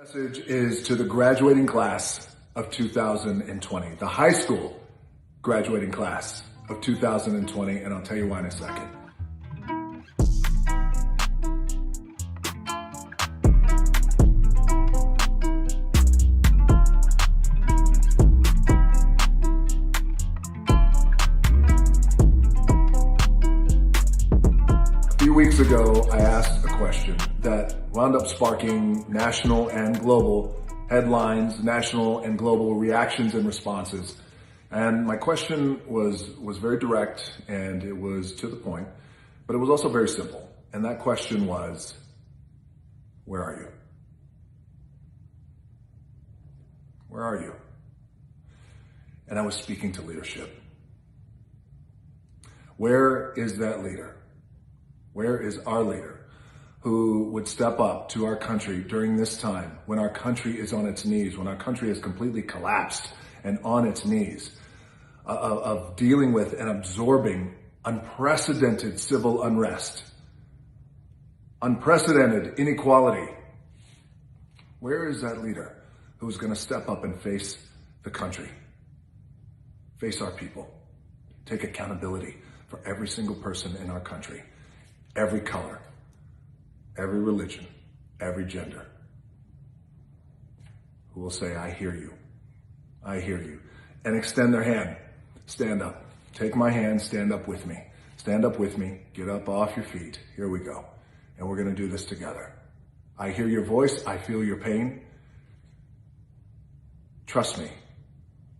Message is to the graduating class of 2020, the high school graduating class of 2020, and I'll tell you why in a second. A few weeks ago, I asked a question that wound up sparking national and global headlines, national and global reactions and responses. And my question was very direct and it was to the point, but it was also very simple. And that question was, where are you? Where are you? And I was speaking to leadership. Where is that leader? Where is our leader who would step up to our country during this time when our country is on its knees, when our country is completely collapsed and on its knees, of dealing with and absorbing unprecedented civil unrest, unprecedented inequality? Where is that leader who's going to step up and face the country, face our people, take accountability for every single person in our country? Every color, every religion, every gender, who will say, I hear you, and extend their hand. Stand up. Take my hand, stand up with me. Stand up with me, get up off your feet. Here we go. And we're going to do this together. I hear your voice, I feel your pain. Trust me,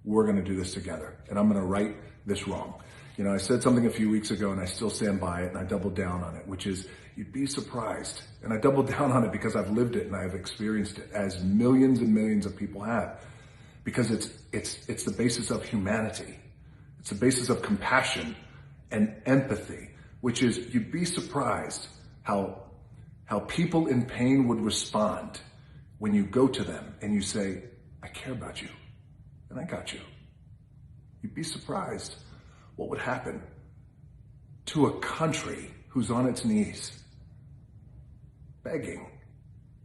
we're going to do this together, and I'm going to right this wrong. You know, I said something a few weeks ago and I still stand by it, and I doubled down on it, which is, you'd be surprised. And I doubled down on it because I've lived it and I've experienced it, as millions and millions of people have. Because it's the basis of humanity. It's the basis of compassion and empathy, which is, you'd be surprised how people in pain would respond when you go to them and you say, I care about you and I got you. You'd be surprised what would happen to a country who's on its knees, begging,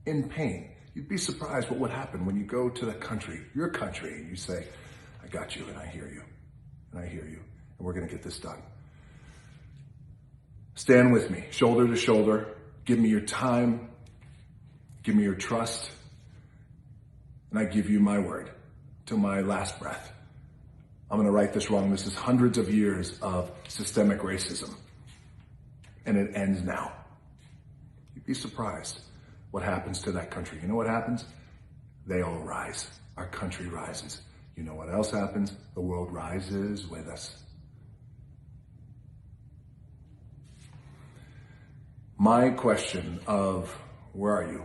in pain. You'd be surprised what would happen when you go to the country, your country, and you say, I got you and I hear you, and I hear you, and we're going to get this done. Stand with me, shoulder to shoulder. Give me your time. Give me your trust. And I give you my word till my last breath. I'm going to right this wrong. This is hundreds of years of systemic racism, and it ends now. You'd be surprised what happens to that country. You know what happens? They all rise. Our country rises. You know what else happens? The world rises with us. My question of where are you?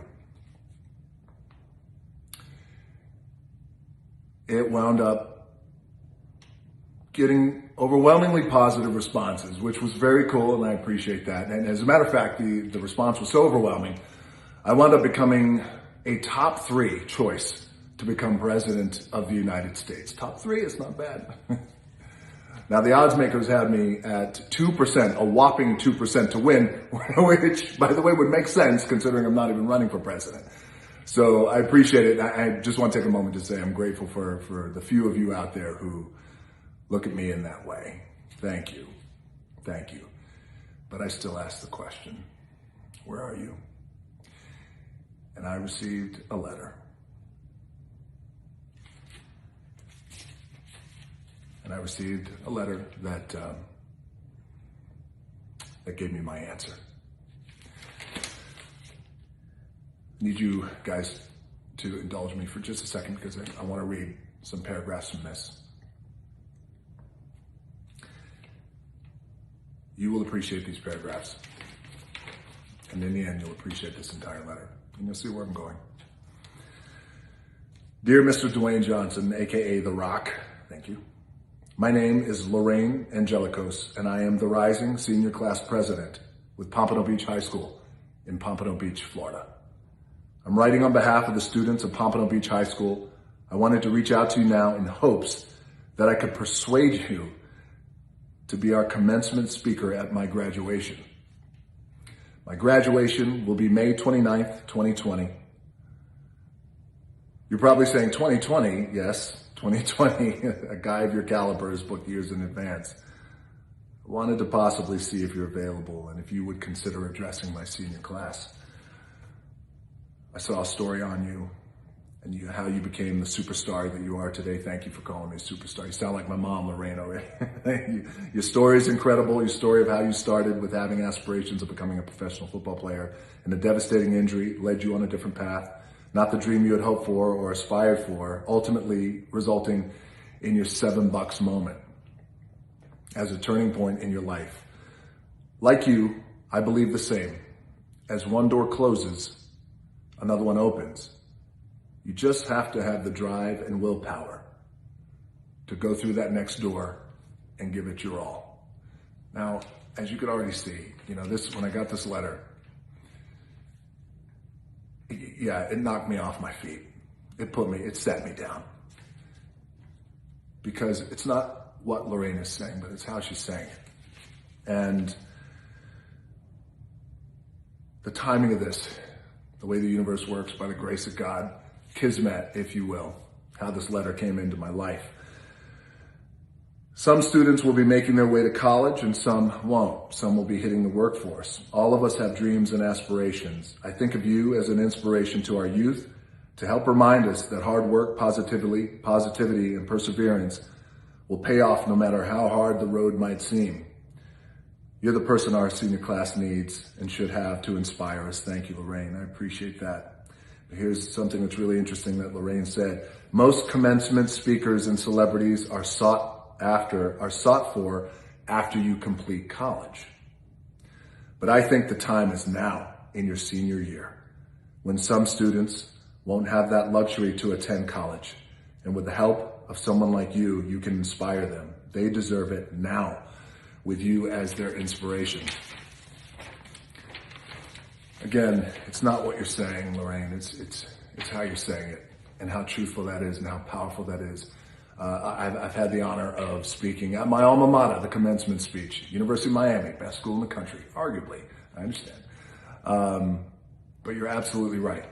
It wound up getting overwhelmingly positive responses, which was very cool, and I appreciate that. And as a matter of fact, the response was so overwhelming, I wound up becoming a top 3 choice to become president of the United States. Top 3 is not bad. Now, the odds makers had me at 2%, a whopping 2% to win, which, by the way, would make sense considering I'm not even running for president. So I appreciate it. I just want to take a moment to say I'm grateful for the few of you out there who look at me in that way. Thank you. Thank you. But I still ask the question, where are you? And I received a letter. And I received a letter that gave me my answer. I need you guys to indulge me for just a second because I want to read some paragraphs from this. You will appreciate these paragraphs. And in the end, you'll appreciate this entire letter. And you'll see where I'm going. Dear Mr. Dwayne Johnson, aka The Rock, thank you. My name is Lorraine Angelakos, and I am the rising senior class president with Pompano Beach High School in Pompano Beach, Florida. I'm writing on behalf of the students of Pompano Beach High School. I wanted to reach out to you now in hopes that I could persuade you to be our commencement speaker at my graduation. My graduation will be May 29th, 2020. You're probably saying 2020, yes, 2020, a guy of your caliber is booked years in advance. I wanted to possibly see if you're available and if you would consider addressing my senior class. I saw a story on you and how you became the superstar that you are today. Thank you for calling me a superstar. You sound like my mom, Lorraine, already. Your story is incredible. Your story of how you started with having aspirations of becoming a professional football player and a devastating injury led you on a different path, not the dream you had hoped for or aspired for, ultimately resulting in your $7 moment as a turning point in your life. Like you, I believe the same. As one door closes, another one opens. You just have to have the drive and willpower to go through that next door and give it your all. Now, as you could already see, when I got this letter, it knocked me off my feet. It set me down. Because it's not what Lorraine is saying, but it's how she's saying it. And the timing of this, the way the universe works by the grace of God, kismet, if you will, how this letter came into my life. Some students will be making their way to college and some won't. Some will be hitting the workforce. All of us have dreams and aspirations. I think of you as an inspiration to our youth to help remind us that hard work, positivity, and perseverance will pay off no matter how hard the road might seem. You're the person our senior class needs and should have to inspire us. Thank you, Lorraine. I appreciate that. Here's something that's really interesting that Lorraine said. Most commencement speakers and celebrities are sought for after you complete college. But I think the time is now in your senior year, when some students won't have that luxury to attend college. And with the help of someone like you, you can inspire them. They deserve it now, with you as their inspiration. Again, it's not what you're saying, Lorraine. It's how you're saying it and how truthful that is and how powerful that is. I've had the honor of speaking at my alma mater, the commencement speech, University of Miami, best school in the country, arguably. I understand. But you're absolutely right.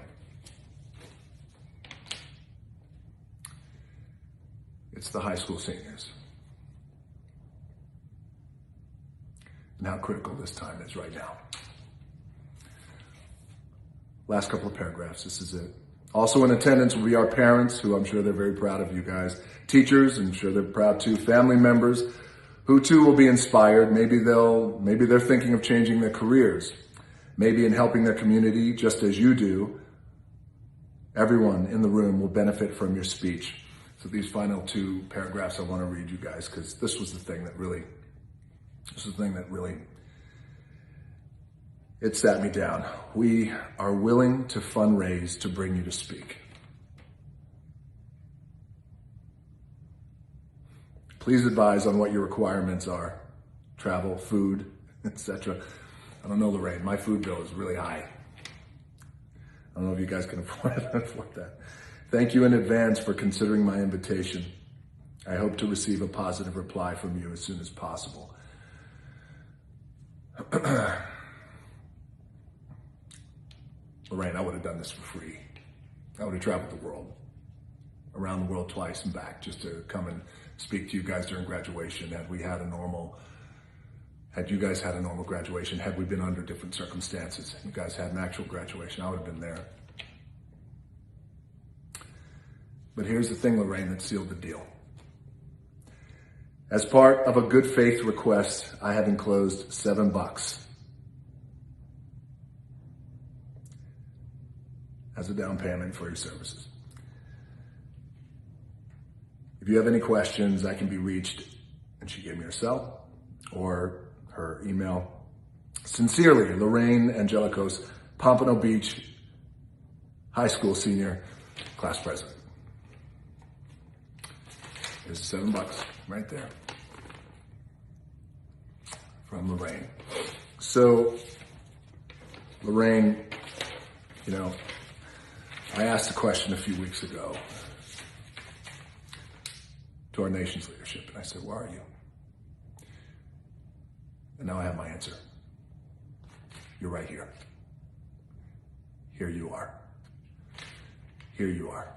It's the high school seniors. And how critical this time is right now. Last couple of paragraphs, this is it. Also in attendance will be our parents, who I'm sure they're very proud of you guys. Teachers, I'm sure they're proud too. Family members, who too will be inspired. Maybe they're thinking of changing their careers. Maybe in helping their community, just as you do. Everyone in the room will benefit from your speech. So these final two paragraphs I want to read you guys, because this was the thing that really, it sat me down. We are willing to fundraise to bring you to speak. Please advise on what your requirements are. Travel, food, etc. I don't know, Lorraine, my food bill is really high. I don't know if you guys can afford that. Thank you in advance for considering my invitation. I hope to receive a positive reply from you as soon as possible. Lorraine, I would have done this for free. I would have traveled the world, around the world twice and back, just to come and speak to you guys during graduation. Had you guys had a normal graduation, had we been under different circumstances, you guys had an actual graduation, I would have been there. But here's the thing, Lorraine, that sealed the deal. As part of a good faith request, I have enclosed $7 as a down payment for your services. If you have any questions, I can be reached, and she gave me her cell or her email. Sincerely, Lorraine Angelakos, Pompano Beach High School Senior Class President. There's $7 right there from Lorraine. So, Lorraine, I asked a question a few weeks ago to our nation's leadership, and I said, where are you? And now I have my answer. You're right here. Here you are. Here you are.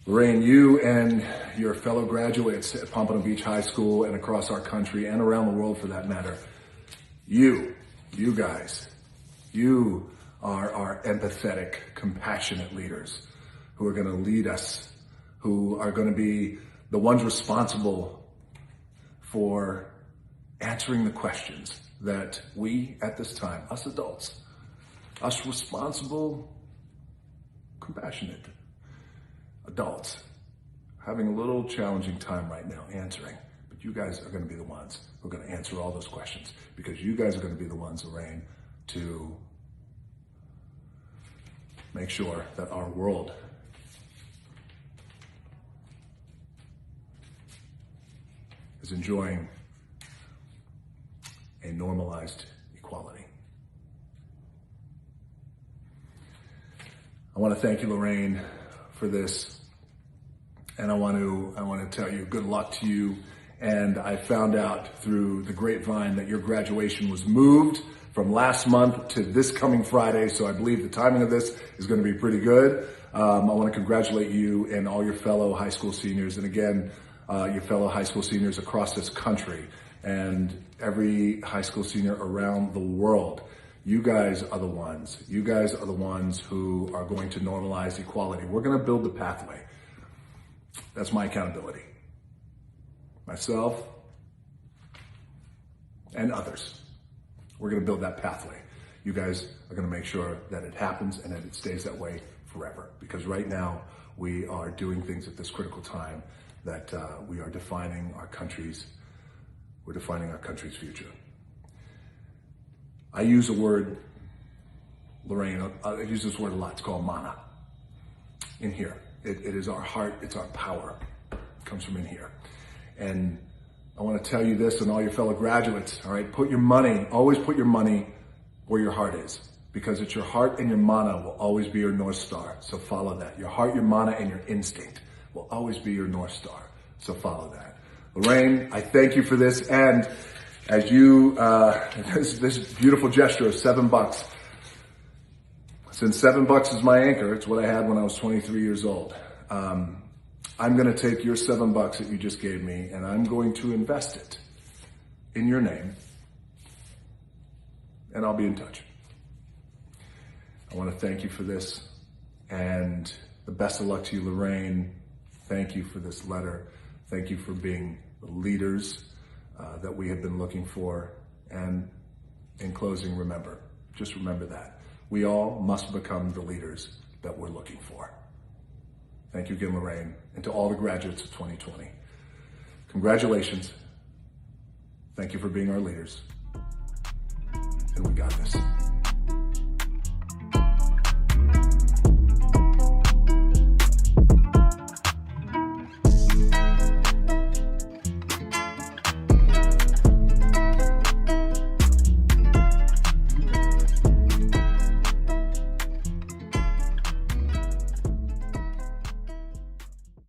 Lorraine, you and your fellow graduates at Pompano Beach High School and across our country and around the world for that matter, you guys, you are our empathetic, compassionate leaders who are going to lead us, who are going to be the ones responsible for answering the questions that we at this time, us adults, us responsible, compassionate adults, having a little challenging time right now answering. But you guys are going to be the ones who are going to answer all those questions, because you guys are going to be the ones, Lorraine, to make sure that our world is enjoying a normalized equality. I want to thank you, Lorraine, for this, and I want to tell you good luck to you. And I found out through the grapevine that your graduation was moved from last month to this coming Friday, so I believe the timing of this is going to be pretty good. I want to congratulate you and all your fellow high school seniors, and again, your fellow high school seniors across this country and every high school senior around the world. You guys are the ones. You guys are the ones who are going to normalize equality. We're going to build the pathway. That's my accountability. Myself and others. We're going to build that pathway. You guys are going to make sure that it happens and that it stays that way forever. Because right now we are doing things at this critical time that we are defining our country's future. I use a word, Lorraine, I use this word a lot. It's called mana. In here. It is our heart. It's our power. It comes from in here. And I want to tell you this, and all your fellow graduates, all right? Always put your money where your heart is, because it's your heart and your mana will always be your North Star. So follow that. Your heart, your mana, and your instinct will always be your North Star. So follow that. Lorraine, I thank you for this. And as you, this beautiful gesture of $7, since $7 is my anchor, it's what I had when I was 23 years old. I'm going to take your $7 that you just gave me, and I'm going to invest it in your name, and I'll be in touch. I want to thank you for this, and the best of luck to you, Lorraine. Thank you for this letter. Thank you for being the leaders that we have been looking for. And in closing, just remember that. We all must become the leaders that we're looking for. Thank you again, Lorraine, and to all the graduates of 2020. Congratulations. Thank you for being our leaders.